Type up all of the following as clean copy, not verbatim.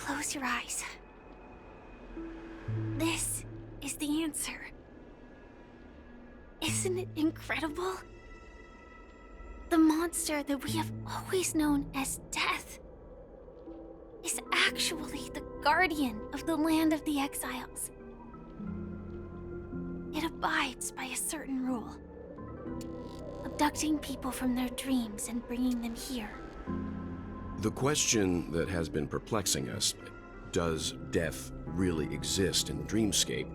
Close your eyes. This is the answer. Isn't it incredible? The monster that we have always known as Death is actually the guardian of the land of the exiles. It abides by a certain rule, abducting people from their dreams and bringing them here. The question that has been perplexing us, does death really exist in the dreamscape,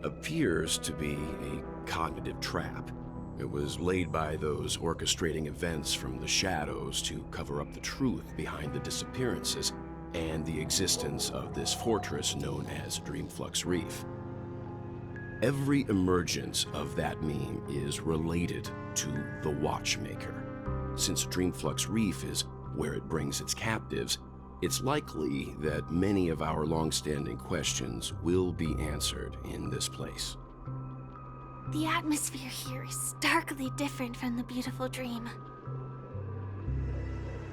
appears to be a cognitive trap. It was laid by those orchestrating events from the shadows to cover up the truth behind the disappearances and the existence of this fortress known as Dreamflux Reef. Every emergence of that meme is related to the Watchmaker. Since Dreamflux Reef is where it brings its captives, it's likely that many of our long-standing questions will be answered in this place. The atmosphere here is starkly different from the beautiful dream.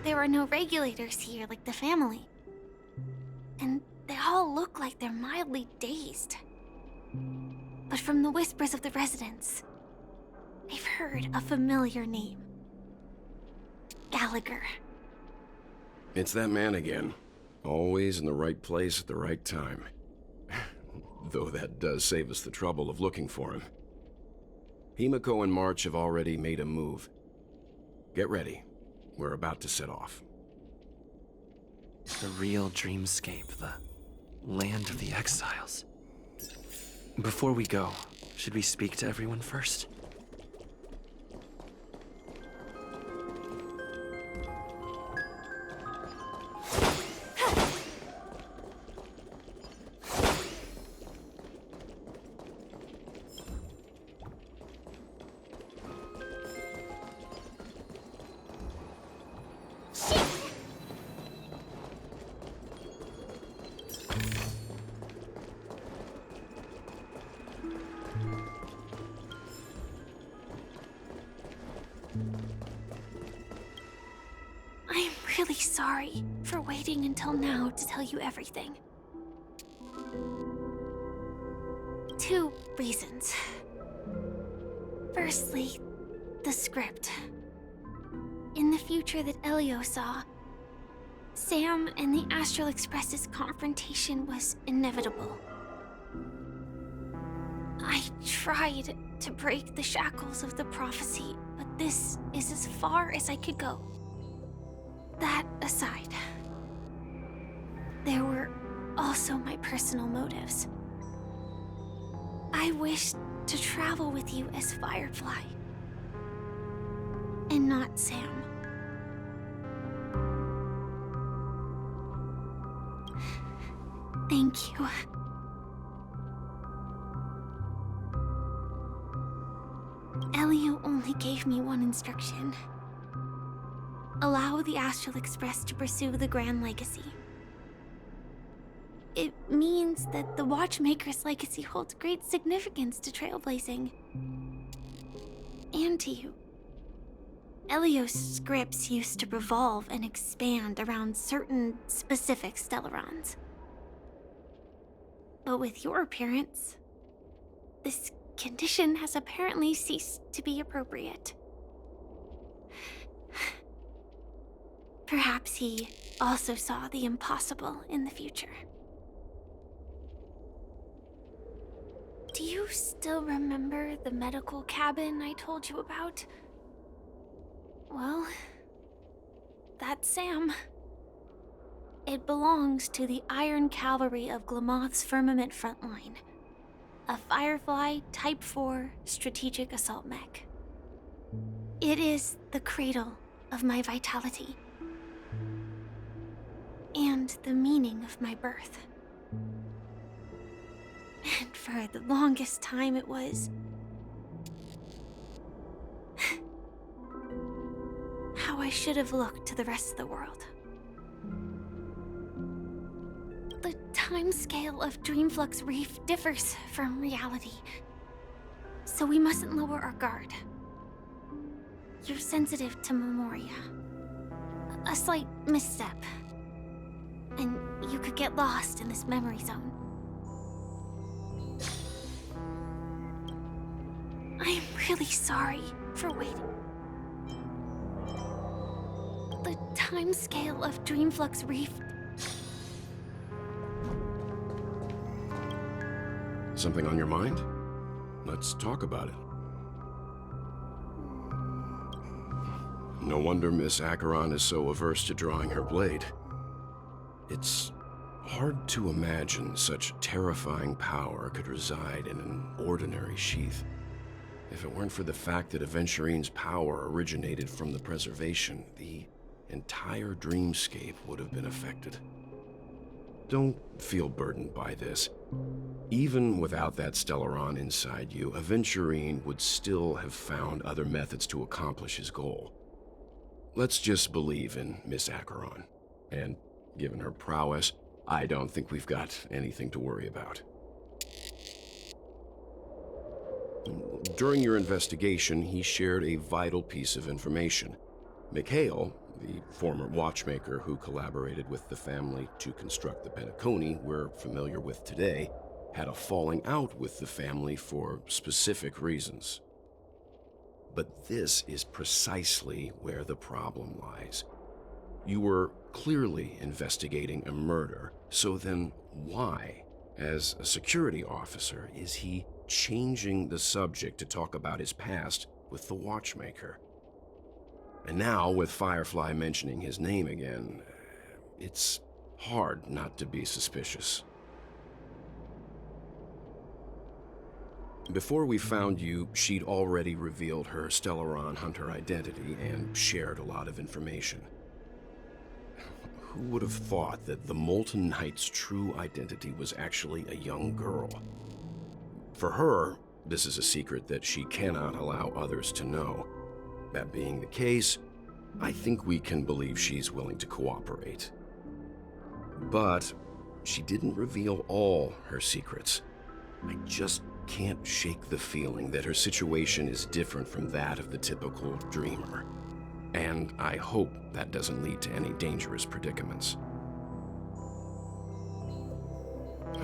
There are no regulators here like the family. And they all look like they're mildly dazed. But from the whispers of the residents, I've heard a familiar name. Gallagher. It's that man again. Always in the right place at the right time. Though that does save us the trouble of looking for him. Himiko and March have already made a move. Get ready. We're about to set off. The real dreamscape, the land of the exiles. Before we go, should we speak to everyone first? I'm really sorry for waiting until now to tell you everything. 2 reasons. Firstly, the script. In the future that Elio saw, Sam and the Astral Express's confrontation was inevitable. I tried to break the shackles of the prophecy, but this is as far as I could go. That aside, there were also my personal motives. I wished to travel with you as Firefly, and not Sam. Thank you. Elio only gave me one instruction. Allow the Astral Express to pursue the Grand Legacy. It means that the Watchmaker's legacy holds great significance to trailblazing. And to you. Elio's scripts used to revolve and expand around certain specific Stellarons. But with your appearance, this condition has apparently ceased to be appropriate. Perhaps he also saw the impossible in the future. Do you still remember the medical cabin I told you about? Well, that's Sam. It belongs to the Iron Cavalry of Glamoth's Firmament Frontline, a Firefly Type 4 strategic assault mech. It is the cradle of my vitality. And the meaning of my birth. And for the longest time it was how I should have looked to the rest of the world. The timescale of Dreamflux Reef differs from reality, so we mustn't lower our guard. You're sensitive to Memoria. A slight misstep, and you could get lost in this memory zone. I am really sorry for waiting. The timescale of Dreamflux Reef. Something on your mind? Let's talk about it. No wonder Miss Acheron is so averse to drawing her blade. It's hard to imagine such terrifying power could reside in an ordinary sheath. If it weren't for the fact that Aventurine's power originated from the preservation, the entire dreamscape would have been affected. Don't feel burdened by this. Even without that Stellaron inside you, Aventurine would still have found other methods to accomplish his goal. Let's just believe in Miss Acheron. And given her prowess, I don't think we've got anything to worry about. During your investigation, he shared a vital piece of information. Mikhail, the former watchmaker who collaborated with the family to construct the Penacony we're familiar with today, had a falling out with the family for specific reasons. But this is precisely where the problem lies. You were clearly investigating a murder, so then why, as a security officer, is he changing the subject to talk about his past with the watchmaker? And now, with Firefly mentioning his name again, it's hard not to be suspicious. Before we found you, she'd already revealed her Stellaron hunter identity and shared a lot of information. Who would have thought that the Molten Knight's true identity was actually a young girl? For her, this is a secret that she cannot allow others to know. That being the case, I think we can believe she's willing to cooperate. But she didn't reveal all her secrets. I just can't shake the feeling that her situation is different from that of the typical dreamer. And I hope that doesn't lead to any dangerous predicaments.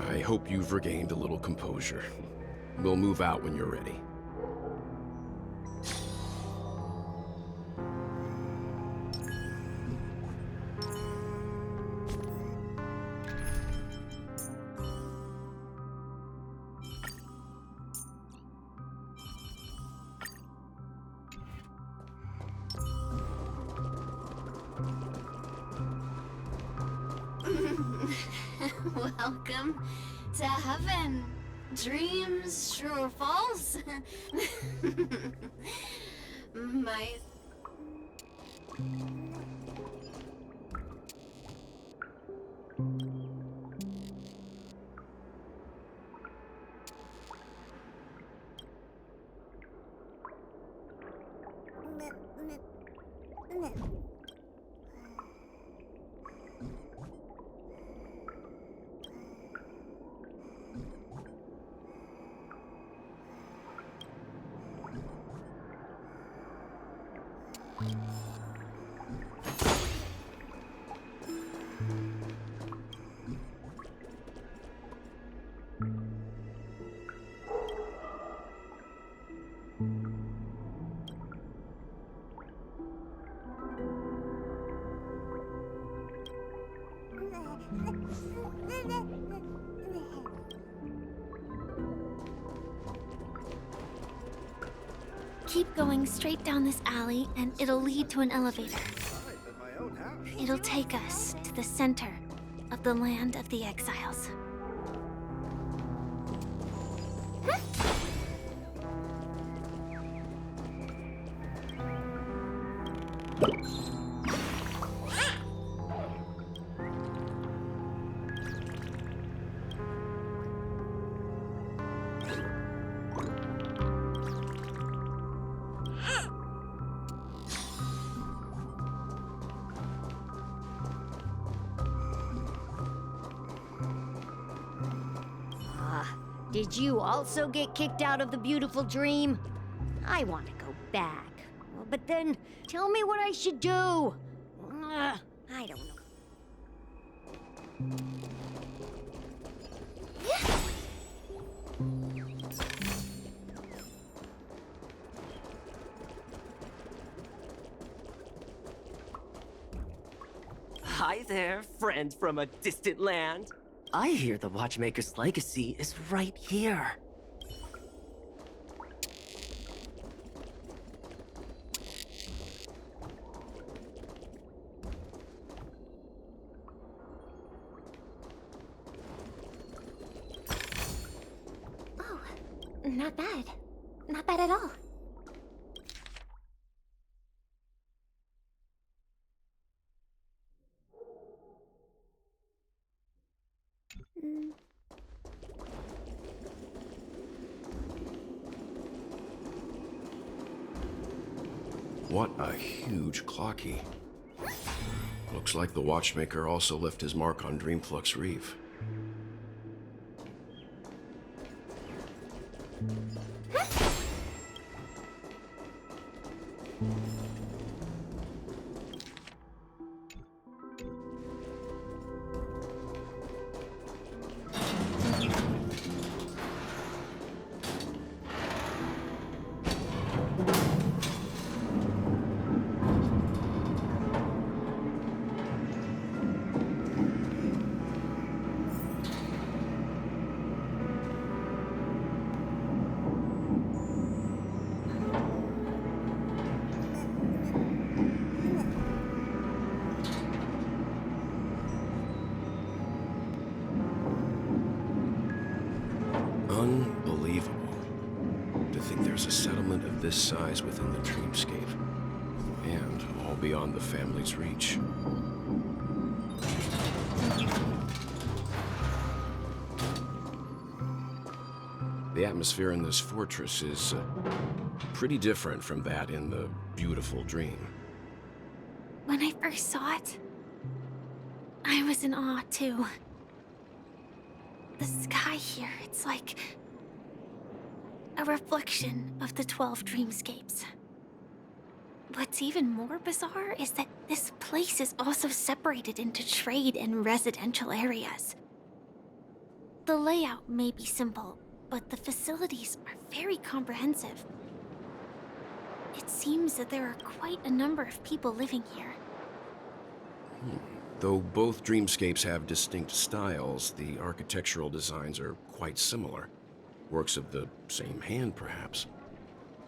I hope you've regained a little composure. We'll move out when you're ready. Welcome to heaven. Dreams, true or false? My... Keep going straight down this alley, and it'll lead to an elevator. It'll take us to the center of the land of the exiles. Did you also get kicked out of the beautiful dream? I want to go back. But then, tell me what I should do. I don't know. Hi there, friend from a distant land. I hear the Watchmaker's legacy is right here. Oh, not bad. Not bad at all. What a huge clock key. Looks like the watchmaker also left his mark on Dreamflux Reef. Unbelievable. To think there's a settlement of this size within the dreamscape. And all beyond the family's reach. The atmosphere in this fortress is pretty different from that in the beautiful dream. When I first saw it, I was in awe too. The sky here, it's like a reflection of the 12 dreamscapes. What's even more bizarre is that this place is also separated into trade and residential areas. The layout may be simple, but the facilities are very comprehensive. It seems that there are quite a number of people living here. Though both dreamscapes have distinct styles, the architectural designs are quite similar. Works of the same hand, perhaps.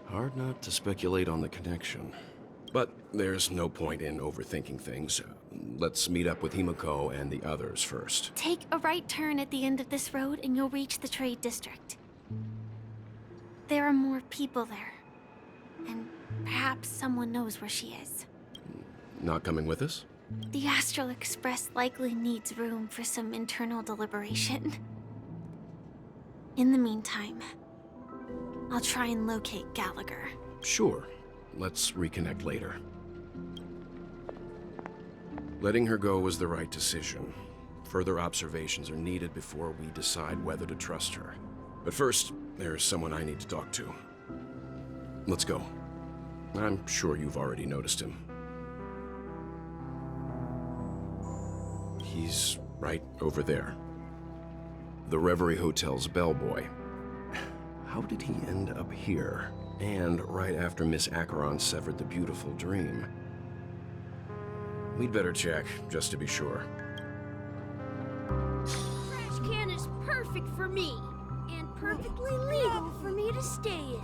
Hard not to speculate on the connection. But there's no point in overthinking things. Let's meet up with Himiko and the others first. Take a right turn at the end of this road and you'll reach the trade district. There are more people there. And perhaps someone knows where she is. Not coming with us? The Astral Express likely needs room for some internal deliberation. In the meantime, I'll try and locate Gallagher. Sure. Let's reconnect later. Letting her go was the right decision. Further observations are needed before we decide whether to trust her. But first, there's someone I need to talk to. Let's go. I'm sure you've already noticed him. He's right over there. The Reverie Hotel's bellboy. How did he end up here? And right after Miss Acheron severed the beautiful dream. We'd better check, just to be sure. Trash can is perfect for me, and perfectly legal for me to stay in.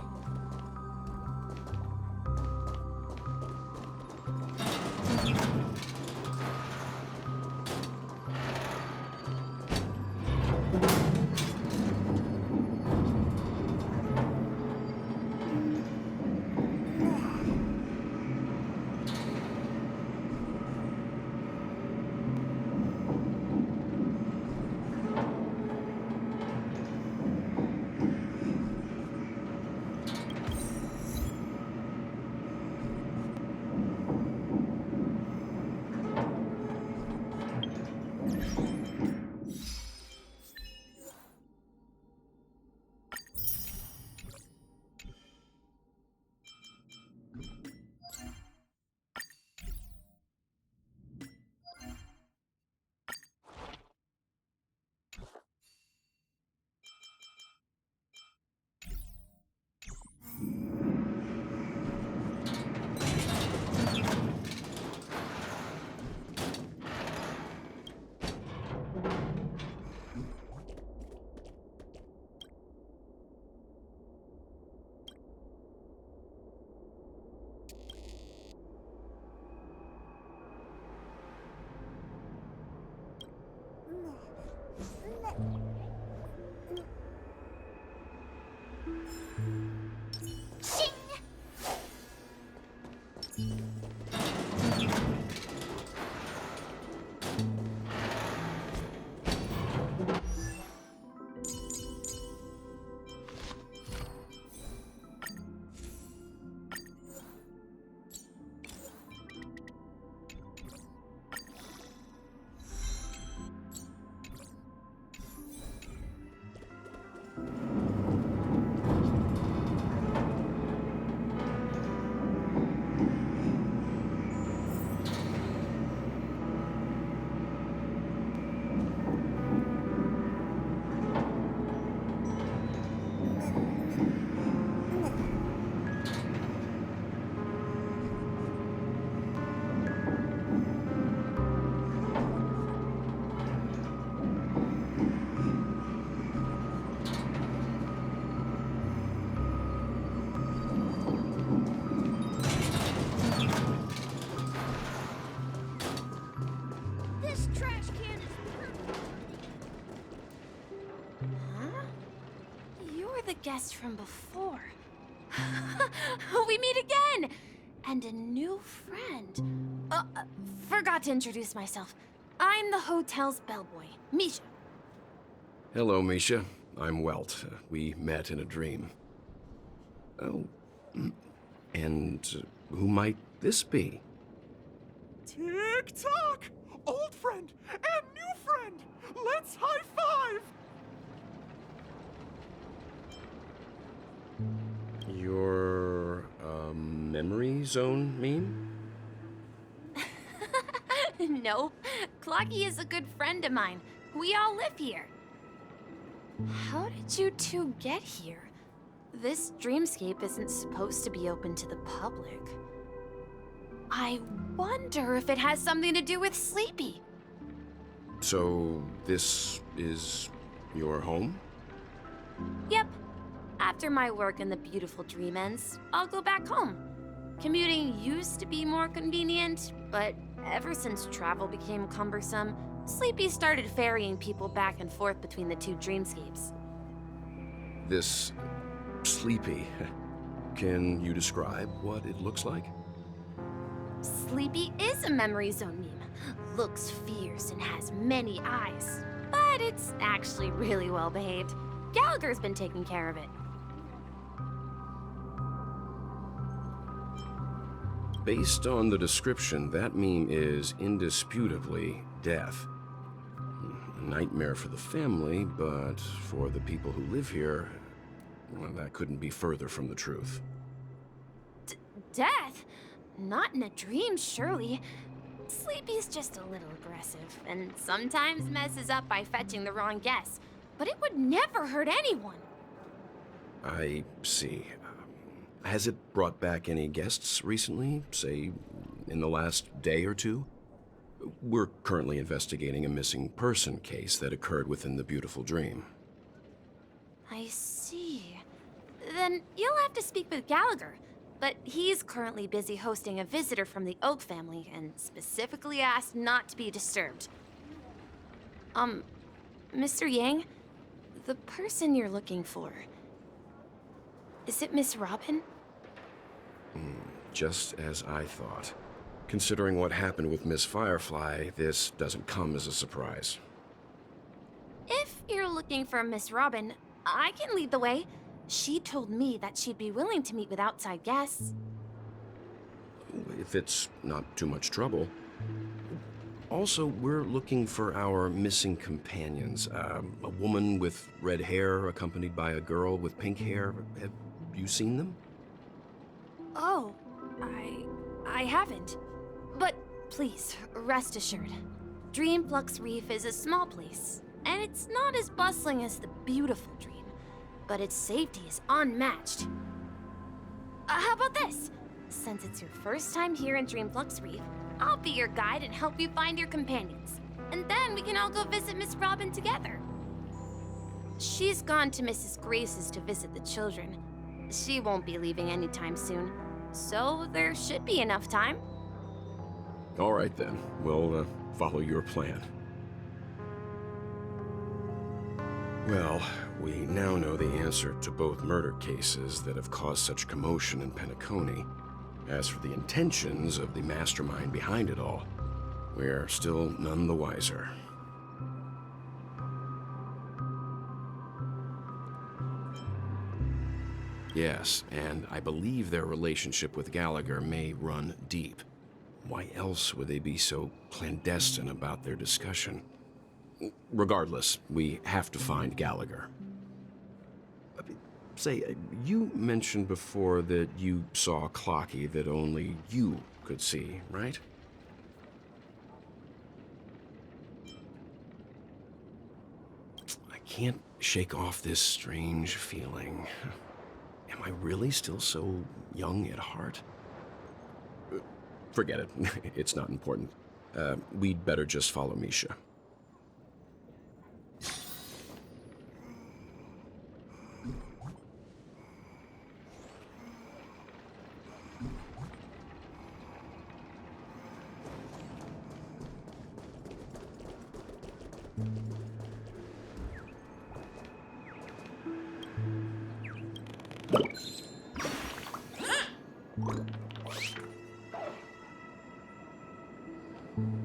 This trash can is perfect. Huh? You're the guest from before. We meet again! And a new friend. Forgot to introduce myself. I'm the hotel's bellboy, Misha. Hello, Misha. I'm Welt. We met in a dream. Oh, and who might this be? Tick-tock! Old friend and new friend! Let's high-five! Your, memory zone meme? No, Clocky is a good friend of mine. We all live here. How did you two get here? This dreamscape isn't supposed to be open to the public. I wonder if it has something to do with Sleepy. So, this is your home? Yep. After my work in the beautiful dream ends, I'll go back home. Commuting used to be more convenient, but ever since travel became cumbersome, Sleepy started ferrying people back and forth between the two dreamscapes. This Sleepy. Can you describe what it looks like? Sleepy is a memory zone meme. Looks fierce and has many eyes. But it's actually really well behaved. Gallagher's been taking care of it. Based on the description, that meme is indisputably death. A nightmare for the family, but for the people who live here, well, that couldn't be further from the truth. Death? Not in a dream, surely. Sleepy's just a little aggressive, and sometimes messes up by fetching the wrong guess. But it would never hurt anyone. I see. Has it brought back any guests recently, say, in the last day or two? We're currently investigating a missing person case that occurred within the beautiful dream. I see. Then you'll have to speak with Gallagher. But he's currently busy hosting a visitor from the Oak family and specifically asked not to be disturbed. Mr. Yang, the person you're looking for, is it Miss Robin? Just as I thought. Considering what happened with Miss Firefly, this doesn't come as a surprise. If you're looking for Miss Robin, I can lead the way. She told me that she'd be willing to meet with outside guests. If it's not too much trouble. Also, we're looking for our missing companions. A woman with red hair accompanied by a girl with pink hair. Have you seen them? Oh, I haven't. But please, rest assured. Dreamflux Reef is a small place, and it's not as bustling as the beautiful dream. But its safety is unmatched. How about this? Since it's your first time here in Dreamflux Reef, I'll be your guide and help you find your companions. And then we can all go visit Miss Robin together. She's gone to Mrs. Grace's to visit the children. She won't be leaving anytime soon, so there should be enough time. All right then, we'll follow your plan. Well, we now know the answer to both murder cases that have caused such commotion in Penacony. As for the intentions of the mastermind behind it all, we're still none the wiser. Yes, and I believe their relationship with Gallagher may run deep. Why else would they be so clandestine about their discussion? Regardless, we have to find Gallagher. Say, you mentioned before that you saw Clocky that only you could see, right? I can't shake off this strange feeling. Am I really still so young at heart? Forget it. It's not important. We'd better just follow Misha.